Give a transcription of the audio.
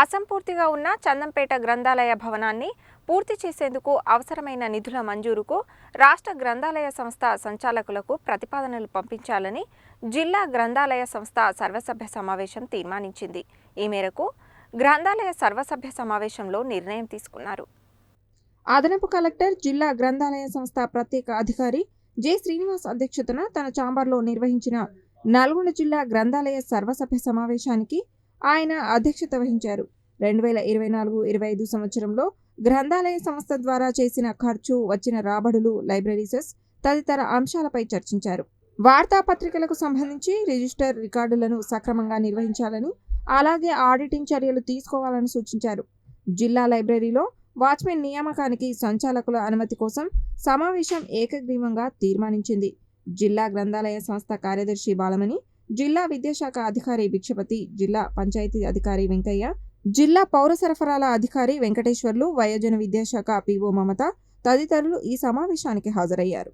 అసంపూర్తిగా ఉన్న చందంపేట గ్రంథాలయ భవనాన్ని పూర్తి చేసేందుకు అవసరమైన నిధుల మంజూరుకు రాష్ట్ర గ్రంథాలయ సంస్థ సంచాలకులకు ప్రతిపాదనలు పంపించాలని జిల్లా గ్రంథాలయ సంస్థ సర్వసభ్య సమావేశం తీర్మానించింది. ఈ మేరకు గ్రంథాలయ సర్వసభ్య సమావేశంలో నిర్ణయం తీసుకున్నారు. అదనపు కలెక్టర్, జిల్లా గ్రంథాలయ సంస్థ ప్రత్యేక అధికారి జె. శ్రీనివాస్ అధ్యక్షతన తన ఛాంబర్లో నిర్వహించిన నల్గొండ జిల్లా గ్రంథాలయ సర్వసభ్య సమావేశానికి ఆయన అధ్యక్షత వహించారు. 2024-25 సంవత్సరంలో గ్రంథాలయ సంస్థ ద్వారా చేసిన ఖర్చు, వచ్చిన రాబడులు, లైబ్రరీ సెస్ తదితర అంశాలపై చర్చించారు. వార్తాపత్రికలకు సంబంధించి రిజిస్టర్ రికార్డులను సక్రమంగా నిర్వహించాలని, అలాగే ఆడిటింగ్ చర్యలు తీసుకోవాలని సూచించారు. జిల్లా లైబ్రరీలో వాచ్మెన్ నియామకానికి సంచాలకుల అనుమతి కోసం సమావేశం ఏకగ్రీవంగా తీర్మానించింది. జిల్లా గ్రంథాలయ సంస్థ కార్యదర్శి బాలమణి, జిల్లా విద్యాశాఖ అధికారి భిక్షపతి, జిల్లా పంచాయతీ అధికారి వెంకయ్య, జిల్లా పౌర సరఫరాల అధికారి వెంకటేశ్వర్లు, వయోజన విద్యాశాఖ పిఓ మమత తదితరులు ఈ సమావేశానికి హాజరయ్యారు.